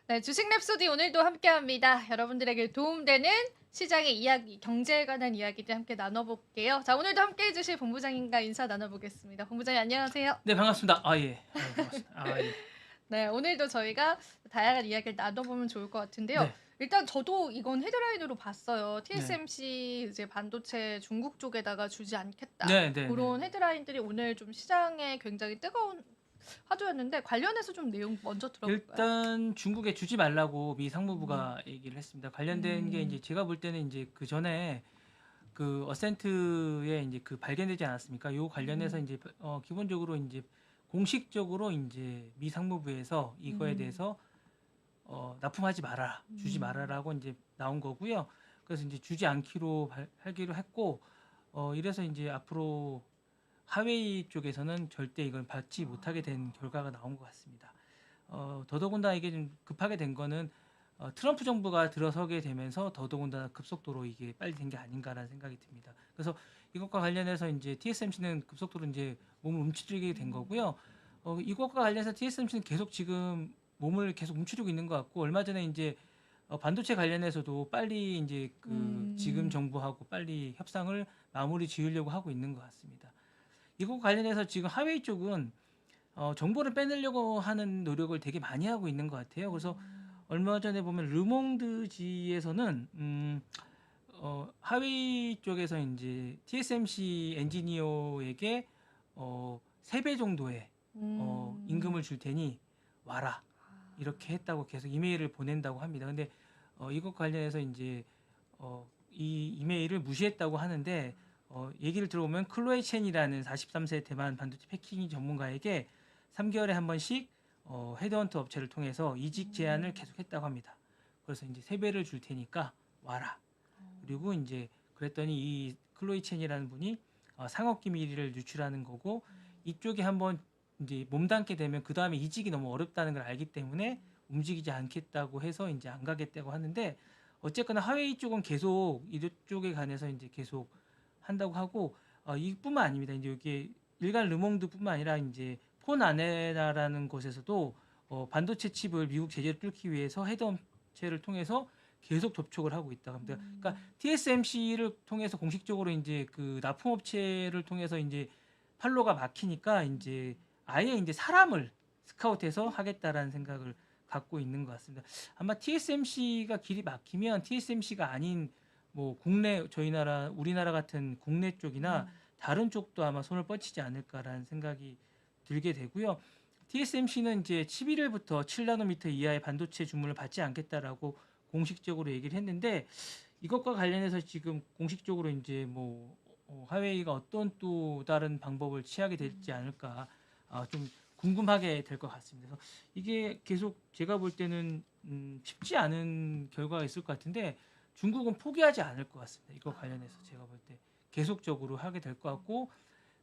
네, 주식 랩소디 오늘도 함께합니다. 여러분들에게 도움되는 시장의 이야기, 경제에 관한 이야기들 함께 나눠볼게요. 자, 오늘도 함께해 주실 본부장님과 인사 나눠보겠습니다. 본부장님 안녕하세요. 네, 반갑습니다. 아, 예. 아유, 반갑습니다. 아, 예. 네, 오늘도 저희가 다양한 이야기를 나눠보면 좋을 것 같은데요. 네, 일단 저도 이건 헤드라인으로 봤어요. 네. TSMC 이제 반도체 중국 쪽에다가 주지 않겠다. 네, 네, 네, 그런 네. 헤드라인들이 오늘 좀 시장에 굉장히 뜨거운 화두였는데 관련해서 좀 내용 먼저 들어볼까요? 일단 중국에 주지 말라고 미 음, 상무부가 얘기를 했습니다. 관련된 게 이제 음, 제가 볼 때는 이제 그 전에 그 어센트에 이제 그 발견되지 않았습니까? 요 관련해서 음, 이제 기본적으로 이제 공식적으로 이제 미 상무부에서 이거에 음, 대해서 납품하지 마라, 주지 음. 말아라고 이제 나온 거고요. 그래서 이제 주지 않기로 하기로 했고, 이래서 이제 앞으로 하웨이 쪽에서는 절대 이걸 받지 못하게 된 결과가 나온 것 같습니다. 더더군다나 이게 좀 급하게 된 거는 트럼프 정부가 들어서게 되면서 더더군다나 급속도로 이게 빨리 된 게 아닌가라는 생각이 듭니다. 그래서 이것과 관련해서 이제 TSMC는 급속도로 이제 몸을 움츠리게 된 거고요. 이것과 관련해서 TSMC는 계속 지금 몸을 계속 움츠리고 있는 것 같고 얼마 전에 이제 반도체 관련해서도 빨리 이제 그 지금 음. 정부하고 빨리 협상을 마무리 지으려고 하고 있는 것 같습니다. 이거 관련해서 지금 하웨이 쪽은 정보를 빼내려고 하는 노력을 되게 많이 하고 있는 것 같아요. 그래서 얼마 전에 보면 르몽드지에서는 하웨이 쪽에서 이제 TSMC 엔지니어에게 3배 정도의 임금을 음. 줄 테니 와라 이렇게 했다고 계속 이메일을 보낸다고 합니다. 근데 이것 관련해서 이제 이 이메일을 무시했다고 하는데 얘기를 들어보면 클로에 첸이라는 43세 대만 반도체 패키징 전문가에게 3개월에 한 번씩 헤드헌터 업체를 통해서 이직 제안을 음. 계속했다고 합니다. 그래서 이제 3배를 줄 테니까 와라. 그리고 이제 그랬더니 이 클로이 첸이라는 분이 상업 기밀을 유출하는 거고 이쪽에 한번 이제 몸담게 되면 그 다음에 이직이 너무 어렵다는 걸 알기 때문에 움직이지 않겠다고 해서 이제 안 가겠다고 하는데 어쨌거나 하웨이 쪽은 계속 이쪽에 관해서 이제 계속 한다고 하고 이뿐만 아닙니다. 이제 여기 일간 르몽드뿐만 아니라 이제 폰 아네라라는 곳에서도 반도체 칩을 미국 제재를 뚫기 위해서 헤드업체를 통해서 계속 접촉을 하고 있다고 합니다. 그러니까 음. TSMC를 통해서 공식적으로 이제 그 납품업체를 통해서 이제 판로가 막히니까 이제 아예 이제 사람을 스카우트해서 하겠다라는 생각을 갖고 있는 것 같습니다. 아마 TSMC가 길이 막히면 TSMC가 아닌 뭐 국내 저희 나라 우리나라 같은 국내 쪽이나 음. 다른 쪽도 아마 손을 뻗치지 않을까라는 생각이 들게 되고요. TSMC는 이제 11일부터 7나노미터 이하의 반도체 주문을 받지 않겠다라고 공식적으로 얘기를 했는데 이것과 관련해서 지금 공식적으로 이제 뭐 화웨이가 어떤 또 다른 방법을 취하게 될지 않을까 좀 궁금하게 될 것 같습니다. 그래서 이게 계속 제가 볼 때는 쉽지 않은 결과가 있을 것 같은데 중국은 포기하지 않을 것 같습니다. 이거 관련해서 제가 볼 때 계속적으로 하게 될 것 같고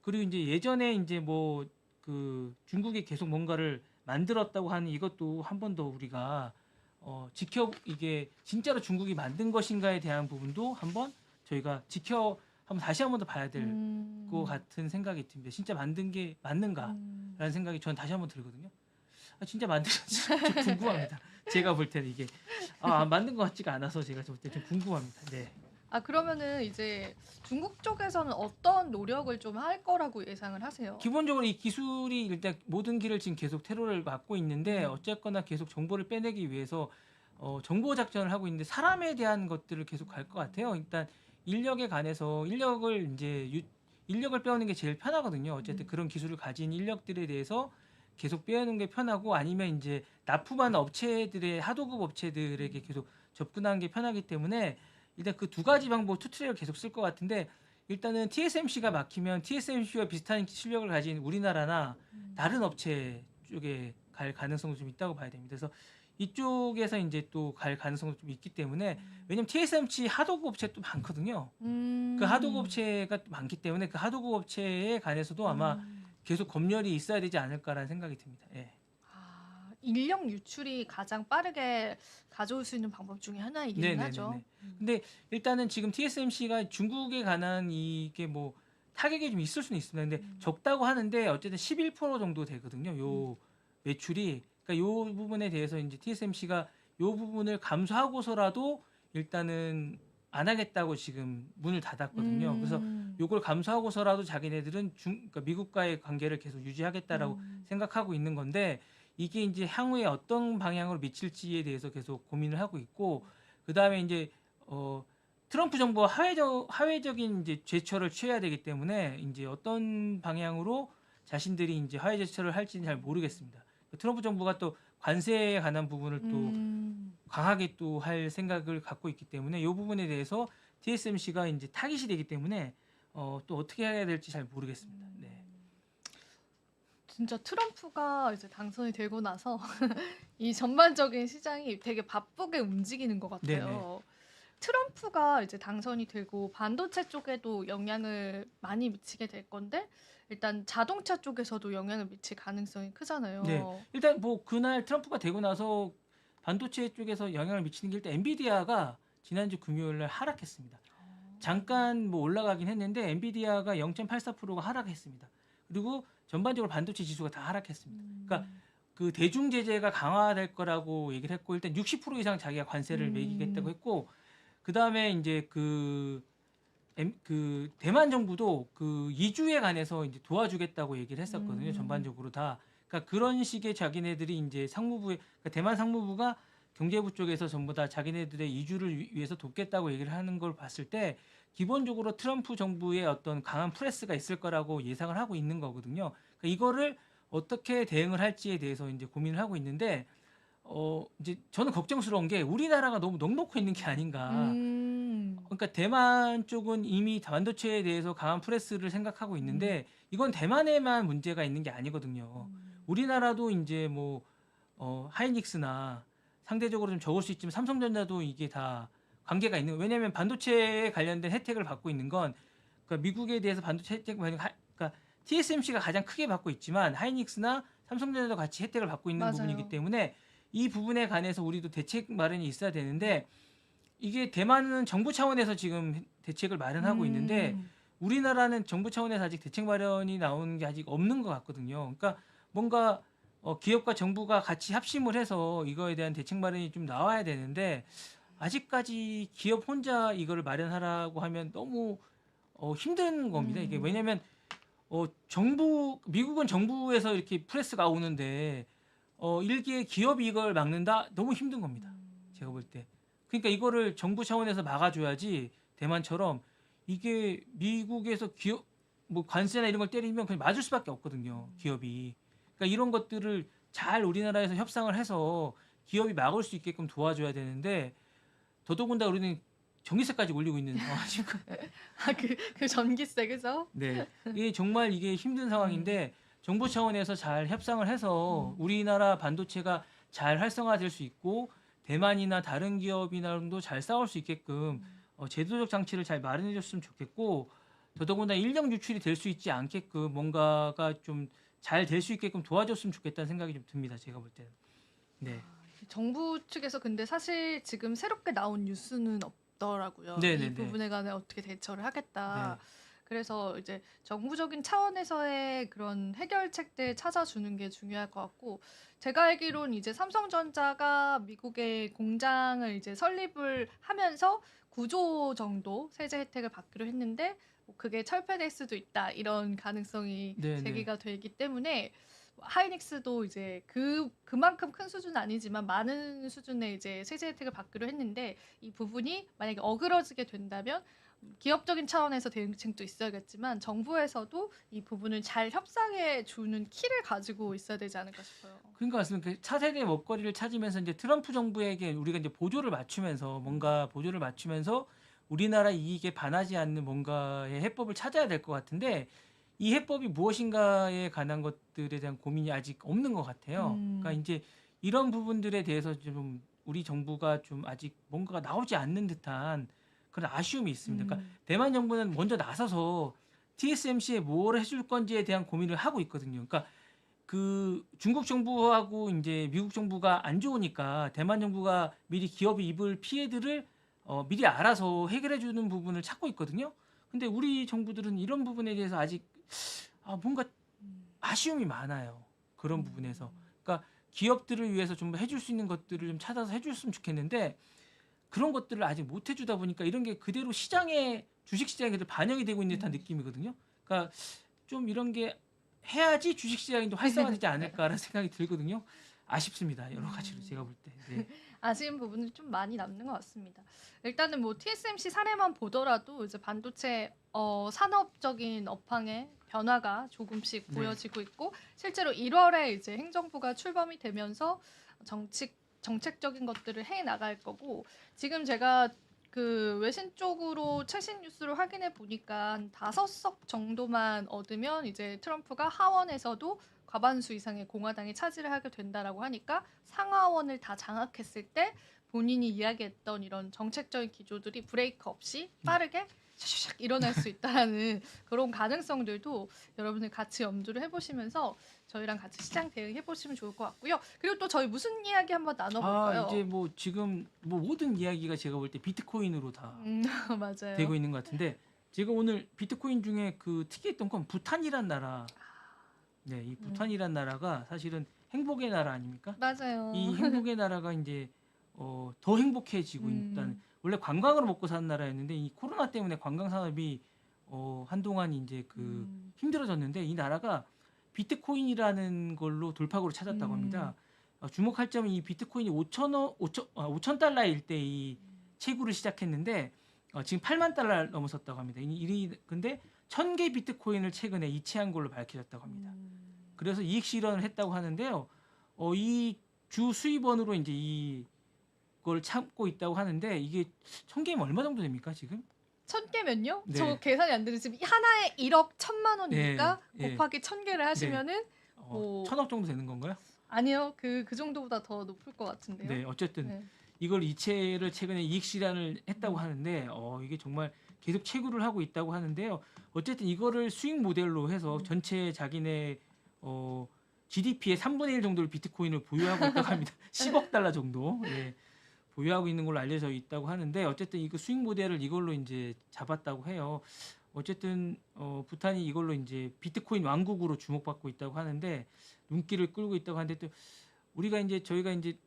그리고 이제 예전에 이제 뭐 그 중국이 계속 뭔가를 만들었다고 하는 이것도 한 번 더 우리가 지켜 이게 진짜로 중국이 만든 것인가에 대한 부분도 한번 저희가 한번 다시 한 번 더 봐야 될 것 음. 같은 생각이 듭니다. 진짜 만든 게 음. 맞는가라는 생각이 저는 다시 한 번 들거든요. 진짜 만들었지 좀 궁금합니다. 제가 볼 때는 이게 만든 것 같지가 않아서 제가 볼 때 좀 궁금합니다. 네. 아, 그러면은 이제 중국 쪽에서는 어떤 노력을 좀 할 거라고 예상을 하세요? 기본적으로 이 기술이 일단 모든 길을 지금 계속 테러를 막고 있는데 음. 어쨌거나 계속 정보를 빼내기 위해서 정보 작전을 하고 있는데 사람에 대한 것들을 계속 갈 것 같아요. 일단 인력에 관해서 인력을 빼오는 게 제일 편하거든요. 어쨌든 음. 그런 기술을 가진 인력들에 대해서 계속 빼오는 게 편하고 아니면 이제 납품하는 업체들의 하도급 업체들에게 음. 계속 접근하는 게 편하기 때문에 일단 그 두 가지 방법 투트랙을 계속 쓸 것 같은데 일단은 TSMC가 막히면 TSMC와 비슷한 실력을 가진 우리나라나 음. 다른 업체 쪽에 갈 가능성도 좀 있다고 봐야 됩니다. 그래서 이쪽에서 이제 또 갈 가능성도 좀 있기 때문에 왜냐면 TSMC 하도급 업체 또 많거든요. 그 하도급 음. 업체가 또 많기 때문에 그 하도급 업체에 관해서도 아마 음. 계속 검열이 있어야 되지 않을까라는 생각이 듭니다. 예. 아, 인력 유출이 가장 빠르게 가져올 수 있는 방법 중에 하나이기는 하죠. 네네네네. 근데 일단은 지금 TSMC가 중국에 관한 이게 뭐 타격이 좀 있을 수는 있습니다. 근데 음. 적다고 하는데 어쨌든 11% 정도 되거든요. 음. 요 매출이. 그러니까 요 부분에 대해서 이제 TSMC가 요 부분을 감수하고서라도 일단은 안 하겠다고 지금 문을 닫았거든요. 그래서 요걸 감수하고서라도 자기네들은 그러니까 미국과의 관계를 계속 유지하겠다라고 생각하고 있는 건데 이게 이제 향후에 어떤 방향으로 미칠지에 대해서 계속 고민을 하고 있고 그다음에 이제 트럼프 정부가 하회적인 이제 제처를 취해야 되기 때문에 이제 어떤 방향으로 자신들이 이제 하회 제처를 할지는 잘 모르겠습니다. 트럼프 정부가 또 관세에 관한 부분을 또 강하게 또 할 생각을 갖고 있기 때문에 이 부분에 대해서 TSMC가 이제 타깃이 되기 때문에 또 어떻게 해야 될지 잘 모르겠습니다. 네. 진짜 트럼프가 이제 당선이 되고 나서 이 전반적인 시장이 되게 바쁘게 움직이는 것 네네. 같아요. 트럼프가 이제 당선이 되고 반도체 쪽에도 영향을 많이 미치게 될 건데 일단 자동차 쪽에서도 영향을 미칠 가능성이 크잖아요. 네. 일단 뭐 그날 트럼프가 되고 나서 반도체 쪽에서 영향을 미치는 게 일단 엔비디아가 지난주 금요일 날 하락했습니다. 잠깐 뭐 올라가긴 했는데 엔비디아가 0.84%가 하락했습니다. 그리고 전반적으로 반도체 지수가 다 하락했습니다. 그러니까 그 대중 제재가 강화될 거라고 얘기를 했고 일단 60% 이상 자기가 관세를 매기겠다고 했고 그다음에 이제 그 대만 정부도 그 이주에 관해서 이제 도와주겠다고 얘기를 했었거든요. 전반적으로 다. 그러니까 그런 식의 자기네들이 이제 그러니까 대만 상무부가 경제부 쪽에서 전부 다 자기네들의 이주를 위해서 돕겠다고 얘기를 하는 걸 봤을 때 기본적으로 트럼프 정부의 어떤 강한 프레스가 있을 거라고 예상을 하고 있는 거거든요. 그러니까 이거를 어떻게 대응을 할지에 대해서 이제 고민을 하고 있는데 이제 저는 걱정스러운 게 우리나라가 너무 넉넉히 있는 게 아닌가. 그러니까 대만 쪽은 이미 반도체에 대해서 강한 프레스를 생각하고 있는데 이건 대만에만 문제가 있는 게 아니거든요. 우리나라도 이제 뭐 하이닉스나 상대적으로 좀 적을 수 있지만 삼성전자도 이게 다 관계가 있는 왜냐하면 반도체에 관련된 혜택을 받고 있는 건 그러니까 미국에 대해서 반도체 혜택을 그러니까 TSMC가 가장 크게 받고 있지만 하이닉스나 삼성전자도 같이 혜택을 받고 있는 맞아요. 부분이기 때문에 이 부분에 관해서 우리도 대책 마련이 있어야 되는데 이게 대만은 정부 차원에서 지금 대책을 마련하고 있는데 우리나라는 정부 차원에서 아직 대책 마련이 나오는 게 아직 없는 것 같거든요. 그러니까 뭔가 기업과 정부가 같이 합심을 해서 이거에 대한 대책 마련이 좀 나와야 되는데 아직까지 기업 혼자 이거를 마련하라고 하면 너무 힘든 겁니다. 이게 왜냐하면 미국은 정부에서 이렇게 프레스가 오는데 일개 기업이 이걸 막는다 너무 힘든 겁니다. 제가 볼 때. 그러니까 이거를 정부 차원에서 막아줘야지 대만처럼 이게 미국에서 기업 뭐 관세나 이런 걸 때리면 그냥 맞을 수밖에 없거든요. 기업이. 그러니까 이런 것들을 잘 우리나라에서 협상을 해서 기업이 막을 수 있게끔 도와줘야 되는데 더더군다나 우리는 전기세까지 올리고 있는 상황이니까. 그 전기세 그죠? 네, 이게 정말 이게 힘든 상황인데 정부 차원에서 잘 협상을 해서 우리나라 반도체가 잘 활성화될 수 있고 대만이나 다른 기업이나도 잘 싸울 수 있게끔 제도적 장치를 잘 마련해줬으면 좋겠고 더더군다나 인력 유출이 될 수 있지 않게끔 뭔가가 좀 잘 될 수 있게끔 도와줬으면 좋겠다는 생각이 좀 듭니다. 제가 볼 때는. 네. 정부 측에서 근데 사실 지금 새롭게 나온 뉴스는 없더라고요. 이 네네네. 부분에 관해 어떻게 대처를 하겠다. 네. 그래서 이제 정부적인 차원에서의 그런 해결책들 찾아주는 게 중요할 것 같고 제가 알기로는 이제 삼성전자가 미국의 공장을 이제 설립을 하면서 9조 정도 세제 혜택을 받기로 했는데 뭐 그게 철폐될 수도 있다 이런 가능성이 네네. 제기가 되기 때문에 하이닉스도 이제 그만큼 큰 수준은 아니지만 많은 수준의 이제 세제 혜택을 받기로 했는데 이 부분이 만약에 어그러지게 된다면 기업적인 차원에서 대응책도 있어야겠지만 정부에서도 이 부분을 잘 협상해 주는 키를 가지고 있어야 되지 않을까 싶어요. 그러니까 맞습니다. 그 차세대 먹거리를 찾으면서 이제 트럼프 정부에게 우리가 이제 보조를 맞추면서 뭔가 보조를 맞추면서 우리나라 이익에 반하지 않는 뭔가의 해법을 찾아야 될 것 같은데 이 해법이 무엇인가에 관한 것들에 대한 고민이 아직 없는 것 같아요. 그러니까 이제 이런 부분들에 대해서 좀 우리 정부가 좀 아직 뭔가가 나오지 않는 듯한 그런 아쉬움이 있습니다. 그러니까 대만 정부는 먼저 나서서 TSMC에 뭘 해줄 건지에 대한 고민을 하고 있거든요. 그러니까 그 중국 정부하고 이제 미국 정부가 안 좋으니까 대만 정부가 미리 기업이 입을 피해들을 미리 알아서 해결해 주는 부분을 찾고 있거든요. 근데 우리 정부들은 이런 부분에 대해서 아직 뭔가 아쉬움이 많아요. 그런 부분에서. 그러니까 기업들을 위해서 좀 해줄 수 있는 것들을 좀 찾아서 해줬으면 좋겠는데 그런 것들을 아직 못 해주다 보니까 이런 게 그대로 시장에 주식시장에 반영이 되고 있는 듯한 느낌이거든요. 그러니까 좀 이런 게 해야지 주식시장이 또 활성화되지 않을까라는 생각이 들거든요. 아쉽습니다. 여러 가지로 제가 볼 때. 네. 아쉬운 부분이 좀 많이 남는 것 같습니다. 일단은 뭐 TSMC 사례만 보더라도 이제 반도체 산업적인 업황의 변화가 조금씩 네. 보여지고 있고 실제로 1월에 이제 행정부가 출범이 되면서 정책적인 것들을 해 나갈 거고 지금 제가 그 외신 쪽으로 최신 뉴스를 확인해 보니까 한 5석 정도만 얻으면 이제 트럼프가 하원에서도 과반수 이상의 공화당이 차지를 하게 된다라고 하니까 상하원을 다 장악했을 때 본인이 이야기했던 이런 정책적인 기조들이 브레이크 없이 빠르게 샥샥 일어날 수 있다라는 그런 가능성들도 여러분들 같이 염두를 해보시면서 저희랑 같이 시장 대응해 보시면 좋을 것 같고요. 그리고 또 저희 무슨 이야기 한번 나눠볼까요? 이제 뭐 지금 뭐 모든 이야기가 제가 볼 때 비트코인으로 다 맞아요. 되고 있는 것 같은데 제가 오늘 비트코인 중에 그 특이했던 건 부탄이란 나라. 네, 이 부탄이란 나라가 사실은 행복의 나라 아닙니까? 맞아요. 이 행복의 나라가 이제 더 행복해지고 있다는 원래 관광으로 먹고 사는 나라였는데 이 코로나 때문에 관광 산업이 한동안 이제 그 힘들어졌는데 이 나라가 비트코인이라는 걸로 돌파구를 찾았다고 합니다. 주목할 점은 이 비트코인이 5천 달러일 때 이 채굴을 시작했는데 지금 8만 달러 넘어섰다고 합니다. 근데 1,000개 비트코인을 최근에 이체한 걸로 밝혀졌다고 합니다. 그래서 이익 실현을 했다고 하는데요. 이 주 수입원으로 이제 이걸 참고 있다고 하는데 이게 1,000개면 얼마 정도 됩니까 지금? 1,000개면요? 네. 저 계산이 안 되는 지금 하나에 1억 1,000만 원이니까 네, 곱하기 1,000개를 하시면은 뭐 1,000억 정도 되는 건가요? 아니요. 그 정도보다 더 높을 것 같은데요. 네, 어쨌든 네. 이걸 이체를 최근에 이익 실현을 했다고 하는데 이게 정말 계속 채굴을 하고 있다고 하는데요. 어쨌든 이거를 수익 모델로 해서 전체 자기네 GDP의 3분의 1 정도를 비트코인을 보유하고 있다고 합니다. 10억 달러 정도 보유하고 있는 걸로 알려져 있다고 하는데 어쨌든 이거 수익 모델을 이걸로 이제 잡았다고 해요. 어쨌든 부탄이 이걸로 이제 비트코인 왕국으로 주목받고 있다고 하는데 눈길을 끌고 있다고 하는데 또 저희가 이제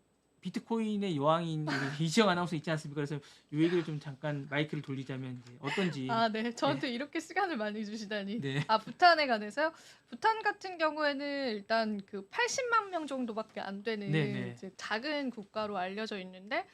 비트코인의 여왕인 우리 이지영 아나운서 있지 않습니까? 그래서 이 얘기를 좀 잠깐 마이크를 돌리자면 이제 어떤지. 네. 저한테 이렇게 시간을 많이 주시다니. 네. 부탄에 관해서요? 부탄 같은 경우에는 일단 그 80만 명 정도밖에 안 되는 네네. 이제 작은 국가로 알려져 있는데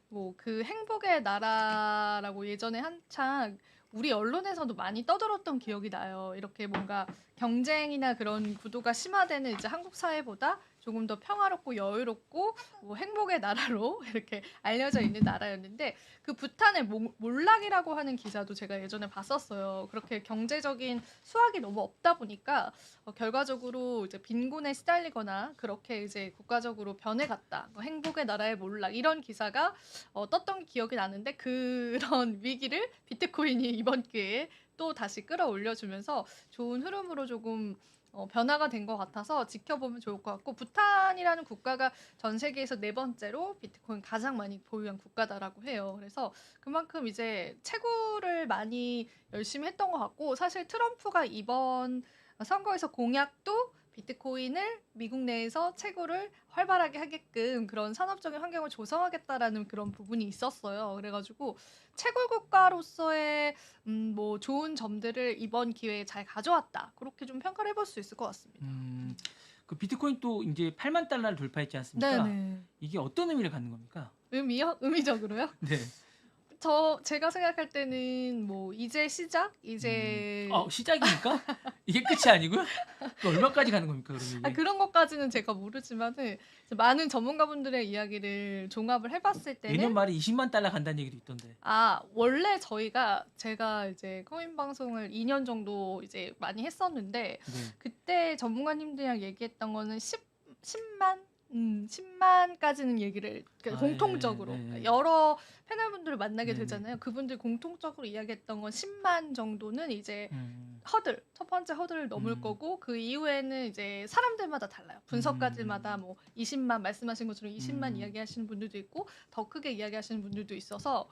뭐 그 행복의 나라라고 예전에 한창 우리 언론에서도 많이 떠들었던 기억이 나요. 이렇게 뭔가 경쟁이나 그런 구도가 심화되는 이제 한국 사회보다 조금 더 평화롭고 여유롭고 뭐 행복의 나라로 이렇게 알려져 있는 나라였는데 그 부탄의 몰락이라고 하는 기사도 제가 예전에 봤었어요. 그렇게 경제적인 수확이 너무 없다 보니까 결과적으로 이제 빈곤에 시달리거나 그렇게 이제 국가적으로 변해갔다. 행복의 나라의 몰락 이런 기사가 떴던 기억이 나는데 그런 위기를 비트코인이 이번 기회에 또 다시 끌어올려주면서 좋은 흐름으로 조금 변화가 된 것 같아서 지켜보면 좋을 것 같고 부탄이라는 국가가 전 세계에서 4번째로 비트코인 가장 많이 보유한 국가다라고 해요. 그래서 그만큼 이제 채굴을 많이 열심히 했던 것 같고 사실 트럼프가 이번 선거에서 공약도 비트코인을 미국 내에서 채굴을 활발하게 하게끔 그런 산업적인 환경을 조성하겠다라는 그런 부분이 있었어요. 그래가지고 채굴 국가로서의 뭐 좋은 점들을 이번 기회에 잘 가져왔다. 그렇게 좀 평가를 해볼 수 있을 것 같습니다. 그 비트코인 또 이제 8만 달러를 돌파했지 않습니까? 네네. 이게 어떤 의미를 갖는 겁니까? 의미요? 의미적으로요? 네. 제가 생각할 때는 뭐 이제 시작? 이제 시작입니까? 이게 끝이 아니고요? 또 얼마까지 가는 겁니까? 그러면 이게? 그런 것까지는 제가 모르지만은 많은 전문가분들의 이야기를 종합을 해봤을 때는 내년 말에 20만 달러 간다는 얘기도 있던데. 원래 제가 이제 코인 방송을 2년 정도 이제 많이 했었는데 네. 그때 전문가님들이랑 얘기했던 거는 10만 10만까지는 얘기를 공통적으로 여러 패널분들을 만나게 되잖아요. 그분들 공통적으로 이야기했던 건 10만 정도는 이제 첫 번째 허들을 넘을 거고 그 이후에는 이제 사람들마다 달라요. 분석가들마다 뭐 20만 말씀하신 것처럼 20만 이야기하시는 분들도 있고 더 크게 이야기하시는 분들도 있어서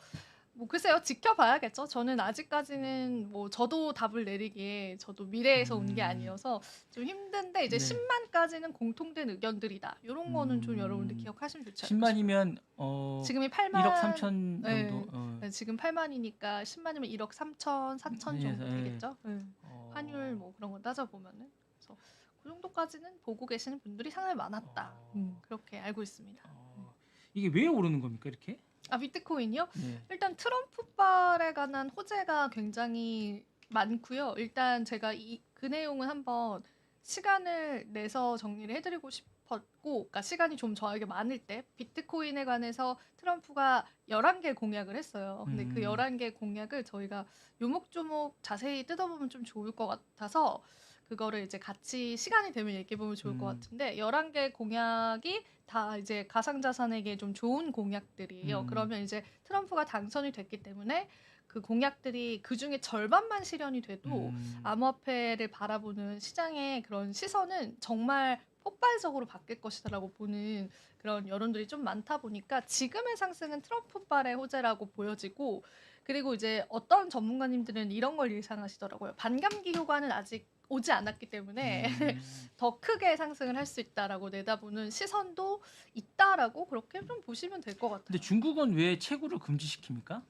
뭐 글쎄요. 지켜봐야겠죠. 저는 아직까지는 뭐 저도 답을 내리기에 저도 미래에서 온 게 아니어서 좀 힘든데 이제 네. 10만까지는 공통된 의견들이다. 요런 거는 좀 여러분들 기억하시면 좋지 않을까 싶어요. 10만이면 지금이 1억 8만 3천 정도. 네, 지금 8만이니까 10만이면 1억 3천, 4천 정도 예. 되겠죠. 어, 환율 뭐 그런 거 따져보면은. 그래서 그 정도까지는 보고 계시는 분들이 상당히 많았다. 그렇게 알고 있습니다. 이게 왜 오르는 겁니까 이렇게? 아, 비트코인이요? 네. 일단 트럼프발에 관한 호재가 굉장히 많고요. 일단 제가 그 내용은 한번 시간을 내서 정리를 해드리고 싶었고, 그러니까 시간이 좀 저에게 많을 때 비트코인에 관해서 트럼프가 11개 공약을 했어요. 근데 그 11개 공약을 저희가 요목조목 자세히 뜯어보면 좀 좋을 것 같아서 그거를 이제 같이 시간이 되면 얘기해보면 좋을 것 같은데 11개 공약이 다 이제 가상자산에게 좀 좋은 공약들이에요. 그러면 이제 트럼프가 당선이 됐기 때문에 그 공약들이 그 중에 절반만 실현이 돼도 암호화폐를 바라보는 시장의 그런 시선은 정말 폭발적으로 바뀔 것이다라고 보는 그런 여론들이 좀 많다 보니까 지금의 상승은 트럼프발의 호재라고 보여지고 그리고 이제 어떤 전문가님들은 이런 걸 예상하시더라고요. 반감기 효과는 아직 오지 않았기 때문에 더 크게 상승을 할 수 있다라고 내다보는 시선도 있다라고 그렇게 좀 보시면 될 것 같아요. 근데 중국은 왜 채굴을 금지시킵니까?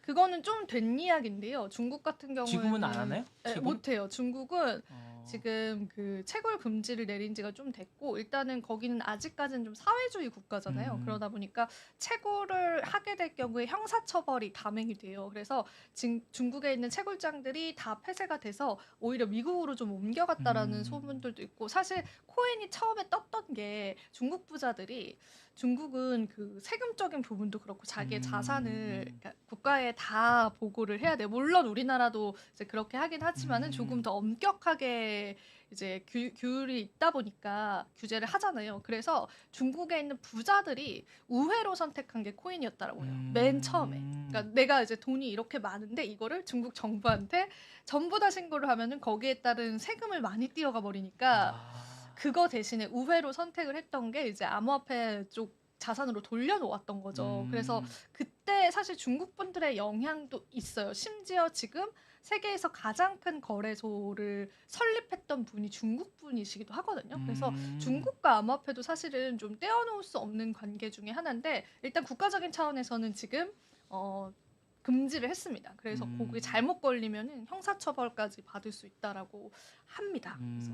그거는 좀 된 이야기인데요. 중국 같은 경우에는 지금은 안 하나요? 네, 채굴? 못해요. 중국은 지금 그 채굴 금지를 내린 지가 좀 됐고 일단은 거기는 아직까지는 좀 사회주의 국가잖아요. 그러다 보니까 채굴을 하게 될 경우에 형사처벌이 감행이 돼요. 그래서 중국에 있는 채굴장들이 다 폐쇄가 돼서 오히려 미국으로 좀 옮겨갔다라는 소문들도 있고 사실 코인이 처음에 떴던 게 중국 부자들이 중국은 그 세금적인 부분도 그렇고 자기의 자산을 그러니까 국가에 다 보고를 해야 돼요. 물론 우리나라도 이제 그렇게 하긴 하지만은 조금 더 엄격하게 이제 규율이 있다 보니까 규제를 하잖아요. 그래서 중국에 있는 부자들이 우회로 선택한 게 코인이었다라고 해요. 맨 처음에. 그러니까 내가 이제 돈이 이렇게 많은데 이거를 중국 정부한테 전부 다 신고를 하면은 거기에 따른 세금을 많이 띄어가 버리니까 그거 대신에 우회로 선택을 했던 게 이제 암호화폐 쪽 자산으로 돌려놓았던 거죠. 그래서 그때 사실 중국 분들의 영향도 있어요. 심지어 지금 세계에서 가장 큰 거래소를 설립했던 분이 중국 분이시기도 하거든요. 그래서 중국과 암호화폐도 사실은 좀 떼어놓을 수 없는 관계 중에 하나인데 일단 국가적인 차원에서는 지금 금지를 했습니다. 그래서 거기에 잘못 걸리면은 형사처벌까지 받을 수 있다라고 합니다. 그래서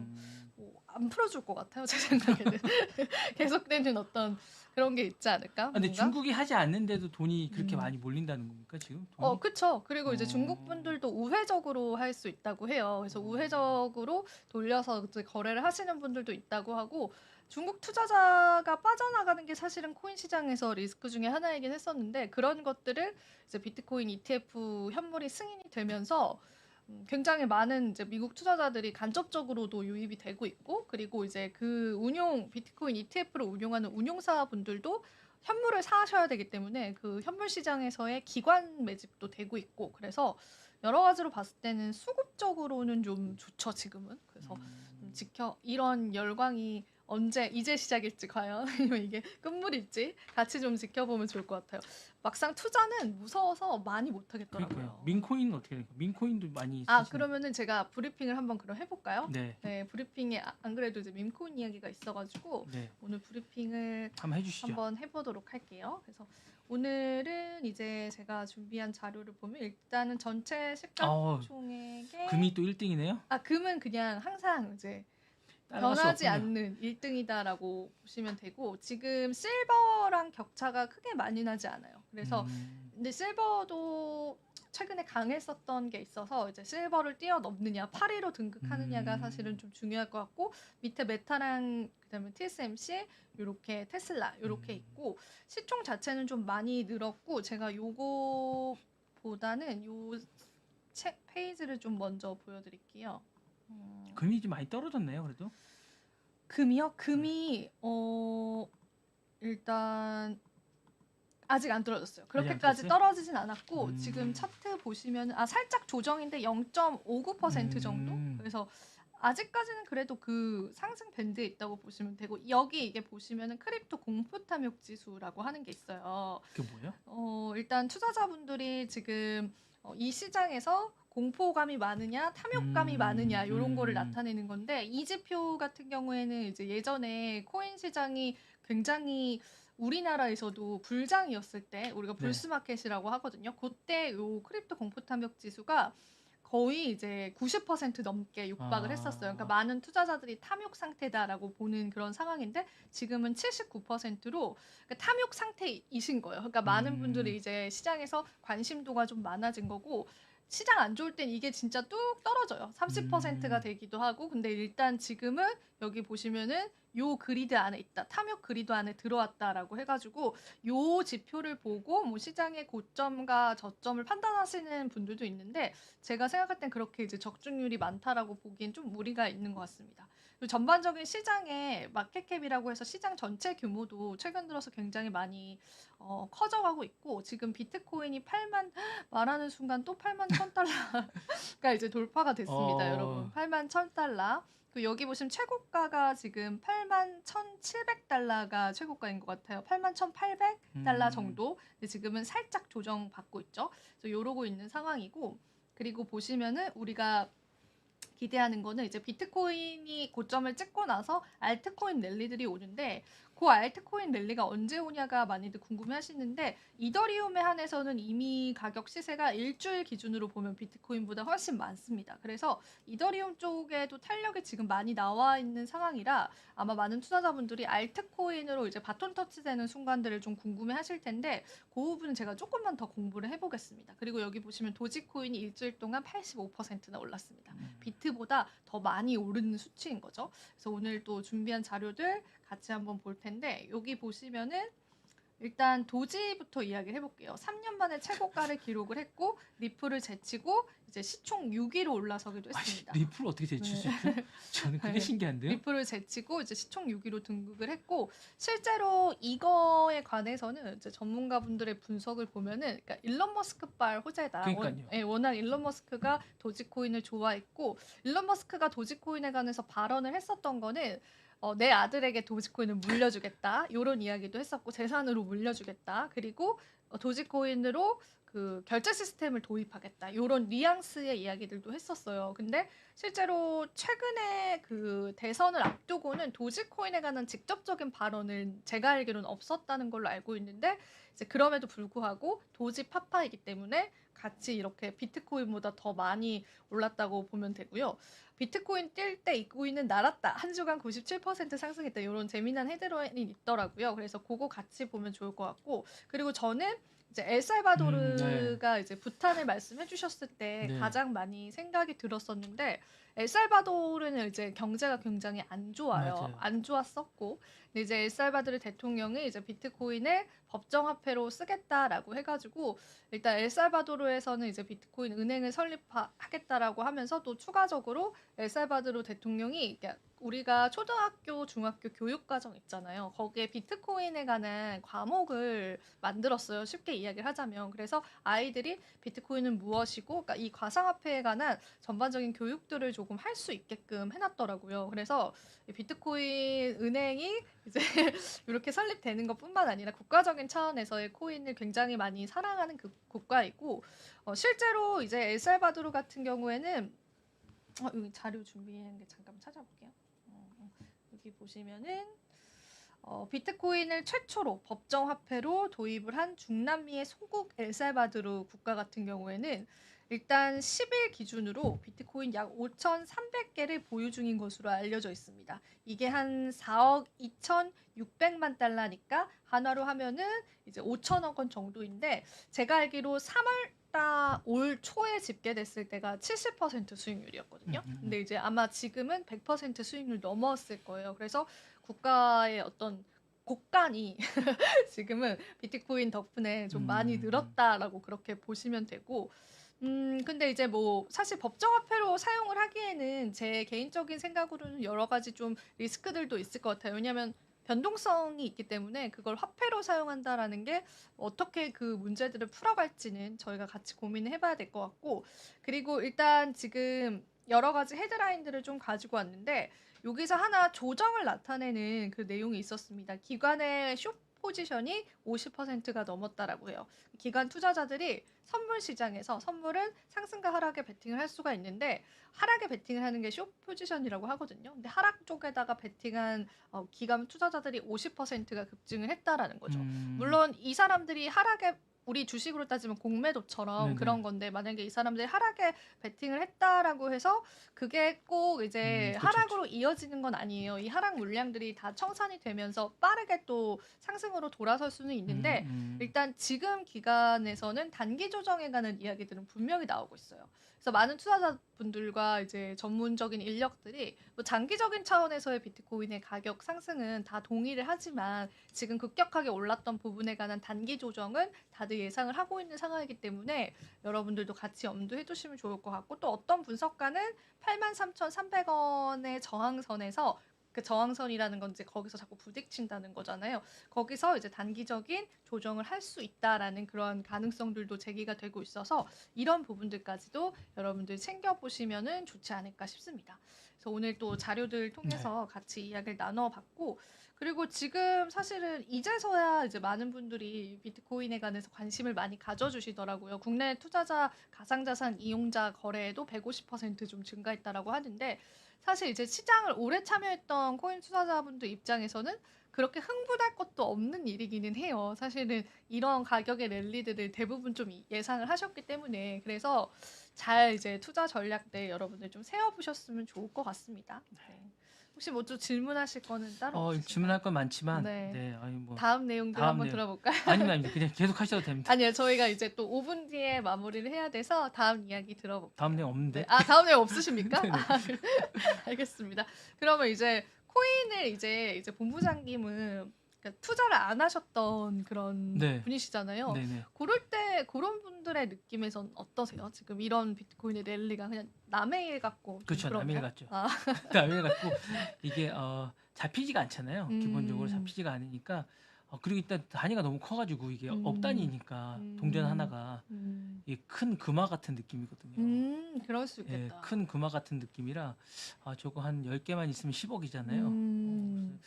안 풀어줄 것 같아요. 제 생각에는 계속되는 어떤 그런 게 있지 않을까? 근데 뭔가? 중국이 하지 않는데도 돈이 그렇게 많이 몰린다는 겁니까 지금? 돈이? 그쵸. 그리고 이제 중국 분들도 우회적으로 할 수 있다고 해요. 그래서 우회적으로 돌려서 이제 거래를 하시는 분들도 있다고 하고 중국 투자자가 빠져나가는 게 사실은 코인 시장에서 리스크 중에 하나이긴 했었는데 그런 것들을 이제 비트코인 ETF 현물이 승인이 되면서 굉장히 많은 이제 미국 투자자들이 간접적으로도 유입이 되고 있고 그리고 이제 그 비트코인 ETF를 운용하는 운용사 분들도 현물을 사셔야 되기 때문에 그 현물 시장에서의 기관 매집도 되고 있고 그래서 여러 가지로 봤을 때는 수급적으로는 좀 좋죠 지금은. 그래서 이런 열광이 언제 이제 시작일지 과연 아니면 이게 끝물일지 같이 좀 지켜보면 좋을 것 같아요. 막상 투자는 무서워서 많이 못 하겠더라고요. 그러니까요. 민코인은 어떻게 됩니까? 민코인도 많이 그러면은 제가 브리핑을 한번 그럼 해볼까요? 네. 브리핑에 안 그래도 이제 민코인 이야기가 있어가지고 네. 오늘 브리핑을 한번 해주시죠. 한번 해보도록 할게요. 그래서 오늘은 이제 제가 준비한 자료를 보면 일단은 전체 시가총액의 금이 또 1등이네요. 금은 그냥 항상 이제 따라갈 수 변하지 없군요. 않는 1등이다라고 보시면 되고 지금 실버랑 격차가 크게 많이 나지 않아요. 그래서 근데 실버도 최근에 강했었던 게 있어서 이제 실버를 뛰어넘느냐 8위로 등극하느냐가 사실은 좀 중요할 것 같고 밑에 메타랑 그다음에 TSMC 요렇게 테슬라 요렇게 있고 시총 자체는 좀 많이 늘었고 제가 요거보다는 요 페이지를 좀 먼저 보여드릴게요. 금이 좀 많이 떨어졌네요. 그래도 금이요? 금이 일단 아직 안 떨어졌어요. 그렇게까지 떨어지진 않았고 지금 차트 보시면 살짝 조정인데 0.59% 정도. 그래서 아직까지는 그래도 그 상승 밴드에 있다고 보시면 되고 여기 이게 보시면은 크립토 공포 탐욕 지수라고 하는 게 있어요. 그게 뭐예요? 일단 투자자분들이 지금 이 시장에서 공포감이 많으냐, 탐욕감이 많으냐 요런 거를 나타내는 건데 이 지표 같은 경우에는 이제 예전에 코인 시장이 굉장히 우리나라에서도 불장이었을 때 우리가 네. 불스마켓이라고 하거든요. 그때 요 크립토 공포 탐욕 지수가 거의 이제 90% 넘게 육박을 했었어요. 그러니까 많은 투자자들이 탐욕 상태다라고 보는 그런 상황인데 지금은 79%로 그러니까 탐욕 상태이신 거예요. 그러니까 많은 분들이 이제 시장에서 관심도가 좀 많아진 거고 시장 안 좋을 땐 이게 진짜 뚝 떨어져요. 30%가 되기도 하고 근데 일단 지금은 여기 보시면은 요 그리드 안에 있다. 탐욕 그리드 안에 들어왔다라고 해가지고 요 지표를 보고 뭐 시장의 고점과 저점을 판단하시는 분들도 있는데 제가 생각할 땐 그렇게 이제 적중률이 많다라고 보기엔 좀 무리가 있는 것 같습니다. 그리고 전반적인 시장의 마켓캡이라고 해서 시장 전체 규모도 최근 들어서 굉장히 많이 커져가고 있고 지금 비트코인이 8만 말하는 순간 또 8만 1,000달러가 이제 돌파가 됐습니다, 여러분. 8만 1,000달러. 그 여기 보시면 최고가가 지금 8만 1,700달러가 최고가인 것 같아요. 8만 1,800달러 정도. 근데 지금은 살짝 조정받고 있죠. 그래서 이러고 있는 상황이고 그리고 보시면은 우리가 기대하는 거는 이제 비트코인이 고점을 찍고 나서 알트코인 랠리들이 오는데 그 알트코인 랠리가 언제 오냐가 많이들 궁금해하시는데 이더리움에 한해서는 이미 가격 시세가 일주일 기준으로 보면 비트코인보다 훨씬 많습니다. 그래서 이더리움 쪽에도 탄력이 지금 많이 나와 있는 상황이라 아마 많은 투자자분들이 알트코인으로 이제 바톤 터치되는 순간들을 좀 궁금해하실 텐데 그 부분은 제가 조금만 더 공부를 해보겠습니다. 그리고 여기 보시면 도지코인이 일주일 동안 85%나 올랐습니다. 비트보다 더 많이 오르는 수치인 거죠. 그래서 오늘 또 준비한 자료들 같이 한번 볼 텐데 여기 보시면은 일단 도지부터 이야기를 해볼게요. 3년 만에 최고가를 기록을 했고 리플을 제치고 이제 시총 6위로 올라서기도 했습니다. 리플을 어떻게 제칠 수 있죠? 저는 그게 신기한데요. 리플을 제치고 이제 시총 6위로 등극을 했고 실제로 이거에 관해서는 이제 전문가분들의 분석을 보면은 그러니까 일론 머스크발 호재다. 그러니까요. 워낙 일론 머스크가 도지코인을 좋아했고 일론 머스크가 도지코인에 관해서 발언을 했었던 거는 내 아들에게 도지코인을 물려주겠다. 이런 이야기도 했었고 재산으로 물려주겠다. 그리고 도지코인으로 그 결제 시스템을 도입하겠다. 이런 뉘앙스의 이야기들도 했었어요. 근데 실제로 최근에 그 대선을 앞두고는 도지코인에 관한 직접적인 발언은 제가 알기로는 없었다는 걸로 알고 있는데 이제 그럼에도 불구하고 도지 파파이기 때문에 같이 이렇게 비트코인보다 더 많이 올랐다고 보면 되고요. 비트코인 뛸 때 이 코인은 날았다. 한 주간 97% 상승했다. 이런 재미난 헤드라인이 있더라고요. 그래서 그거 같이 보면 좋을 것 같고 그리고 저는 이제 엘살바도르가 이제 부탄을 말씀해 주셨을 때 네. 가장 많이 생각이 들었었는데 엘살바도르는 이제 경제가 굉장히 안 좋아요. 맞아요. 안 좋았었고 근데 이제 엘살바도르 대통령이 이제 비트코인을 법정화폐로 쓰겠다라고 해가지고 일단 엘살바도르에서는 이제 비트코인 은행을 설립하겠다라고 하면서 또 추가적으로 엘살바도르 대통령이 그러니까 우리가 초등학교, 중학교 교육과정 있잖아요. 거기에 비트코인에 관한 과목을 만들었어요. 쉽게 이야기를 하자면. 그래서 아이들이 비트코인은 무엇이고, 그러니까 이 가상화폐에 관한 전반적인 교육들을 조금 할 수 있게끔 해놨더라고요. 그래서 이 비트코인 은행이 이제 이렇게 설립되는 것뿐만 아니라 국가적인 차원에서의 코인을 굉장히 많이 사랑하는 그 국가이고, 실제로 이제 엘살바도르 같은 경우에는 여기 자료 준비한 게 잠깐 찾아볼게요. 여기 보시면은 비트코인을 최초로 법정 화폐로 도입을 한 중남미의 소국 엘살바도르 국가 같은 경우에는 일단 10일 기준으로 비트코인 약 5,300개를 보유 중인 것으로 알려져 있습니다. 이게 한 4억 2,600만 달러니까 한화로 하면은 이제 5천억 원 정도인데 제가 알기로 3월 올 초에 집계됐을 때가 70% 수익률이었거든요. 근데 이제 아마 지금은 100% 수익률 넘었을 거예요. 그래서 국가의 어떤 곡간이 지금은 비트코인 덕분에 좀 많이 늘었다라고 그렇게 보시면 되고 근데 이제 뭐 사실 법정화폐로 사용을 하기에는 제 개인적인 생각으로는 여러 가지 좀 리스크들도 있을 것 같아요. 왜냐하면 변동성이 있기 때문에 그걸 화폐로 사용한다라는 게 어떻게 그 문제들을 풀어갈지는 저희가 같이 고민을 해봐야 될 것 같고 그리고 일단 지금 여러 가지 헤드라인들을 좀 가지고 왔는데 여기서 하나 조정을 나타내는 그 내용이 있었습니다. 기관의 숏 포지션이 50%가 넘었다라고 해요. 기관 투자자들이 선물 시장에서 선물은 상승과 하락에 베팅을 할 수가 있는데 하락에 베팅을 하는 게 숏 포지션이라고 하거든요. 근데 하락 쪽에다가 베팅한 기관 투자자들이 50%가 급증을 했다라는 거죠. 물론 이 사람들이 하락에 우리 주식으로 따지면 공매도처럼 네네. 그런 건데 만약에 이 사람들이 하락에 베팅을 했다라고 해서 그게 꼭 이제 그쵸, 하락으로 이어지는 건 아니에요. 이 하락 물량들이 다 청산이 되면서 빠르게 또 상승으로 돌아설 수는 있는데 일단 지금 기간에서는 단기 조정에 관한 이야기들은 분명히 나오고 있어요. 그래서 많은 투자자분들과 이제 전문적인 인력들이 뭐 장기적인 차원에서의 비트코인의 가격 상승은 다 동의를 하지만 지금 급격하게 올랐던 부분에 관한 단기 조정은 다들 예상을 하고 있는 상황이기 때문에 여러분들도 같이 염두해 두시면 좋을 것 같고 또 어떤 분석가는 83,300원의 저항선에서 그 저항선이라는 건 이제 거기서 자꾸 부딪힌다는 거잖아요. 거기서 이제 단기적인 조정을 할 수 있다라는 그런 가능성들도 제기가 되고 있어서 이런 부분들까지도 여러분들 챙겨보시면은 좋지 않을까 싶습니다. 그래서 오늘 또 자료들 통해서 같이 이야기를 나눠봤고 그리고 지금 사실은 이제서야 이제 많은 분들이 비트코인에 관해서 관심을 많이 가져주시더라고요. 국내 투자자 가상자산 이용자 거래도 150%좀 증가했다라고 하는데 사실 이제 시장을 오래 참여했던 코인 투자자분들 입장에서는 그렇게 흥분할 것도 없는 일이기는 해요. 사실은 이런 가격의 랠리들을 대부분 좀 예상을 하셨기 때문에 그래서 잘 이제 투자 전략들 여러분들 좀 세워보셨으면 좋을 것 같습니다. 네. 혹시 뭐 좀 질문하실 거는 따로 없으신가요? 질문할 건 많지만 네. 아니 뭐 다음 내용들 다음 한번 내용. 들어볼까요? 아닙니다. 그냥 계속 하셔도 됩니다. 아니요, 저희가 이제 또 5분 뒤에 마무리를 해야 돼서 다음 이야기 들어볼게요. 다음 내용 없는데. 네. 아, 다음 내용 없으십니까? 네네. 알겠습니다. 그러면 이제 코인을 이제 본부장님은 그러니까 투자를 안 하셨던 그런 네. 분이시잖아요. 네네. 그럴 때 그런 분들의 느낌에선 어떠세요? 지금 이런 비트코인의 랠리가 그냥 남의 일 같고 좀 그렇죠. 남의 일 그러나요? 같죠. 아, 남의 일 같고 이게 잡히지가 않잖아요. 기본적으로 잡히지가 않으니까 그리고 일단 단위가 너무 커가지고 이게 억 단위니까 동전 하나가 이게 큰 금화 같은 느낌이거든요. 그럴 수 예, 있겠다. 큰 금화 같은 느낌이라 저거 한 10개만 있으면 10억이잖아요.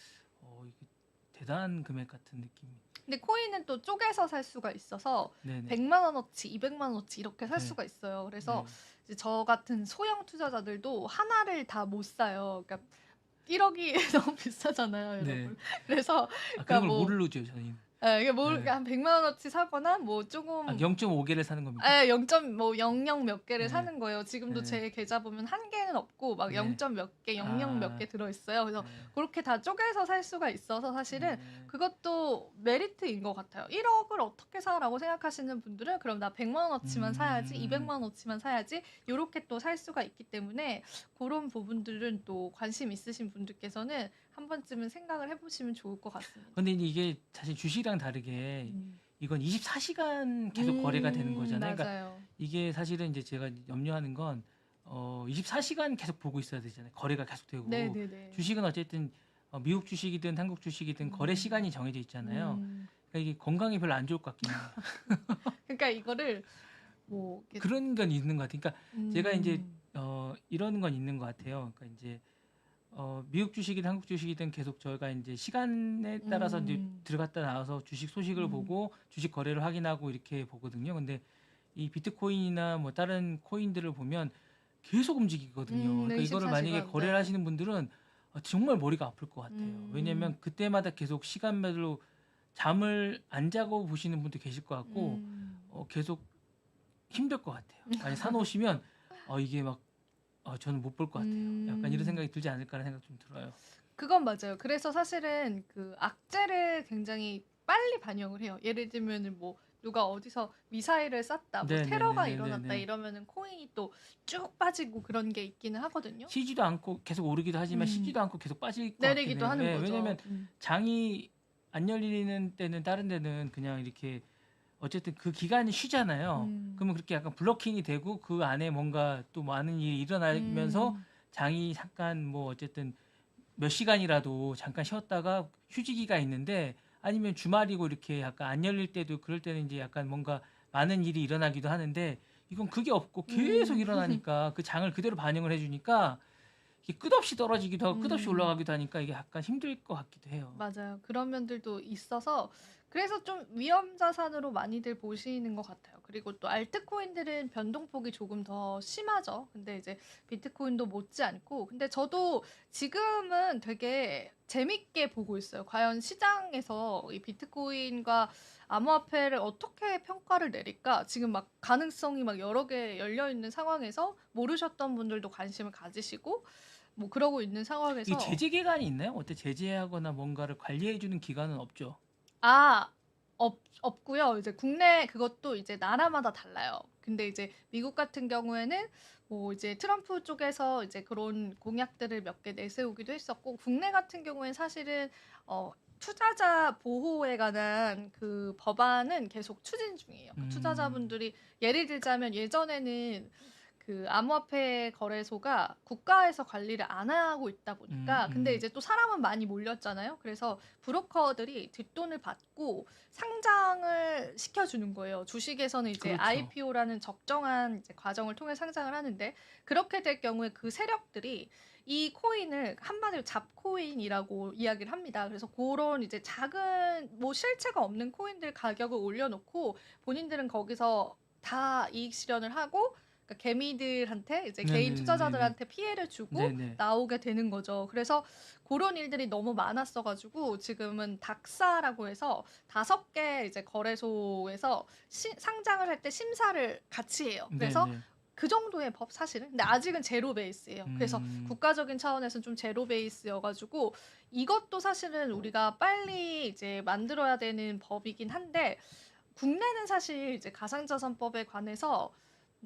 이게 대단한 금액 같은 느낌이. 근데 코인은 또 쪼개서 살 수가 있어서 네네. 100만 원어치, 200만 원어치 이렇게 살 네. 수가 있어요. 그래서 네. 이제 저 같은 소형 투자자들도 하나를 다 못 사요. 그러니까 1억이 너무 비싸잖아요, 네. 여러분. 그래서 그런 그러니까 걸 뭐 모르죠 저희는. 이게 뭘 네. 그러니까 한 100만 원어치 사거나 뭐 조금 0.5개를 사는 겁니까? 0. 뭐 00 몇 개를 네. 사는 거예요. 지금도 네. 제 계좌 보면 한 개는 없고 막 네. 0. 몇 개, 00 몇 개 들어 있어요. 그래서 네. 그렇게 다 쪼개서 살 수가 있어서 사실은 네. 그것도 메리트인 것 같아요. 1억을 어떻게 사라고 생각하시는 분들은 그럼 나 100만 원어치만 사야지, 200만 원어치만 사야지 요렇게 또 살 수가 있기 때문에 그런 부분들은 또 관심 있으신 분들께서는 한 번쯤은 생각을 해보시면 좋을 것 같습니다. 근데 이게 사실 주식이랑 다르게 이건 24시간 계속 거래가 되는 거잖아요. 그러니까 맞아요. 이게 사실은 이제 제가 염려하는 건 24시간 계속 보고 있어야 되잖아요. 거래가 계속 되고. 네네네. 주식은 어쨌든 미국 주식이든 한국 주식이든 거래 시간이 정해져 있잖아요. 그러니까 이게 건강에 별로 안 좋을 것 같긴 해요. 그러니까 이거를 뭐 이렇게 그런 건 있는 것 같아요. 그러니까 제가 이제 이런 건 있는 것 같아요. 그러니까 이제 미국 주식이든 한국 주식이든 계속 저희가 이제 시간에 따라서 이제 들어갔다 나와서 주식 소식을 보고 주식 거래를 확인하고 이렇게 보거든요. 근데 이 비트코인이나 뭐 다른 코인들을 보면 계속 움직이거든요. 그러니까 이거를 만약에 24시간, 거래를 네. 하시는 분들은 정말 머리가 아플 것 같아요. 왜냐면 그때마다 계속 시간별로 잠을 안 자고 보시는 분도 계실 것 같고 계속 힘들 것 같아요. 만약 사놓으시면 이게 막 저는 못 볼 것 같아요. 약간 이런 생각이 들지 않을까라는 생각 좀 들어요. 그건 맞아요. 그래서 사실은 그 악재를 굉장히 빨리 반영을 해요. 예를 들면은 뭐 누가 어디서 미사일을 쐈다, 뭐 테러가 네네네네네네. 일어났다 이러면은 코인이 또 쭉 빠지고 그런 게 있기는 하거든요. 쉬지도 않고 계속 오르기도 하지만 쉬지도 않고 계속 빠질 것 같긴 내리기도 해요. 하는 예, 거죠. 왜냐면 장이 안 열리는 때는 다른 데는 그냥 이렇게 어쨌든 그 기간이 쉬잖아요. 그러면 그렇게 약간 블러킹이 되고 그 안에 뭔가 또 많은 일이 일어나면서 장이 잠깐 뭐 어쨌든 몇 시간이라도 잠깐 쉬었다가 휴지기가 있는데 아니면 주말이고 이렇게 약간 안 열릴 때도 그럴 때는 이제 약간 뭔가 많은 일이 일어나기도 하는데 이건 그게 없고 계속 일어나니까 그 장을 그대로 반영을 해주니까 이게 끝없이 떨어지기도 하고 끝없이 올라가기도 하니까 이게 약간 힘들 것 같기도 해요. 맞아요. 그런 면들도 있어서 그래서 좀 위험 자산으로 많이들 보시는 것 같아요. 그리고 또 알트코인들은 변동폭이 조금 더 심하죠. 근데 이제 비트코인도 못지않고 근데 저도 지금은 되게 재밌게 보고 있어요. 과연 시장에서 이 비트코인과 암호화폐를 어떻게 평가를 내릴까? 지금 막 가능성이 막 여러 개 열려 있는 상황에서 모르셨던 분들도 관심을 가지시고 뭐 그러고 있는 이 상황에서 제재 기간이 있나요? 어때 제재하거나 뭔가를 관리해주는 기관은 없죠. 없고요. 이제 국내 그것도 이제 나라마다 달라요. 근데 이제 미국 같은 경우에는 뭐 이제 트럼프 쪽에서 이제 그런 공약들을 몇 개 내세우기도 했었고 국내 같은 경우엔 사실은 투자자 보호에 관한 그 법안은 계속 추진 중이에요. 그 음, 투자자분들이 예를 들자면 예전에는 그 암호화폐 거래소가 국가에서 관리를 안 하고 있다 보니까 근데 이제 또 사람은 많이 몰렸잖아요. 그래서 브로커들이 뒷돈을 받고 상장을 시켜주는 거예요. 주식에서는 이제 그렇죠. IPO라는 적정한 이제 과정을 통해 상장을 하는데 그렇게 될 경우에 그 세력들이 이 코인을 한마디로 잡코인이라고 이야기를 합니다. 그래서 그런 이제 작은 뭐 실체가 없는 코인들 가격을 올려놓고 본인들은 거기서 다 이익 실현을 하고 그러니까 개미들한테 이제 개인 네네네네. 투자자들한테 피해를 주고 네네. 나오게 되는 거죠. 그래서 그런 일들이 너무 많았어가지고 지금은 닥사라고 해서 5개 이제 거래소에서 상장을 할 때 심사를 같이 해요. 그래서 네네. 그 정도의 법 사실은. 근데 아직은 제로 베이스예요. 그래서 국가적인 차원에서는 좀 제로 베이스여가지고 이것도 사실은 우리가 빨리 이제 만들어야 되는 법이긴 한데 국내는 사실 이제 가상자산법에 관해서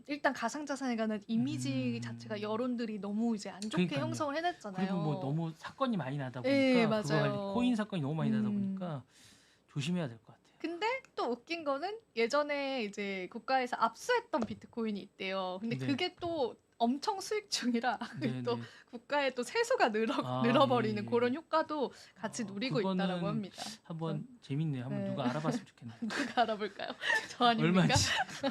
일단 가상자산에 관한 이미지 자체가 여론들이 너무 이제 안 좋게 그러니까요. 형성을 해냈잖아요. 그리고 뭐 너무 사건이 많이 나다 예, 보니까 그거 관리 맞아요. 코인 사건이 너무 많이 나다 보니까 조심해야 될 것 같아요. 근데 또 웃긴 거는 예전에 이제 국가에서 압수했던 비트코인이 있대요. 근데 네. 그게 또 엄청 수익 중이라 네네. 또 국가의 또 세수가 아, 늘어버리는 예, 예. 그런 효과도 같이 누리고 있다라고 그거는 합니다. 한번 재밌네요. 한번 네. 누가 알아봤으면 좋겠네요. 누가 알아볼까요? 저 아닙니까?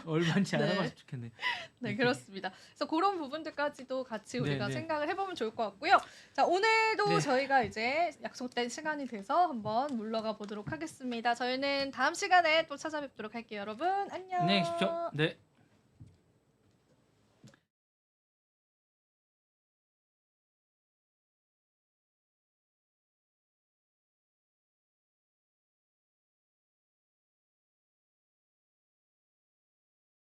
얼마인지 네. 알아봤으면 좋겠네요. 네, 그렇습니다. 그래서 그런 부분들까지도 같이 네, 우리가 네. 생각을 해보면 좋을 것 같고요. 자, 오늘도 네. 저희가 이제 약속된 시간이 돼서 한번 물러가 보도록 하겠습니다. 저희는 다음 시간에 또 찾아뵙도록 할게요, 여러분. 안녕. 안녕히 계십시오. 네.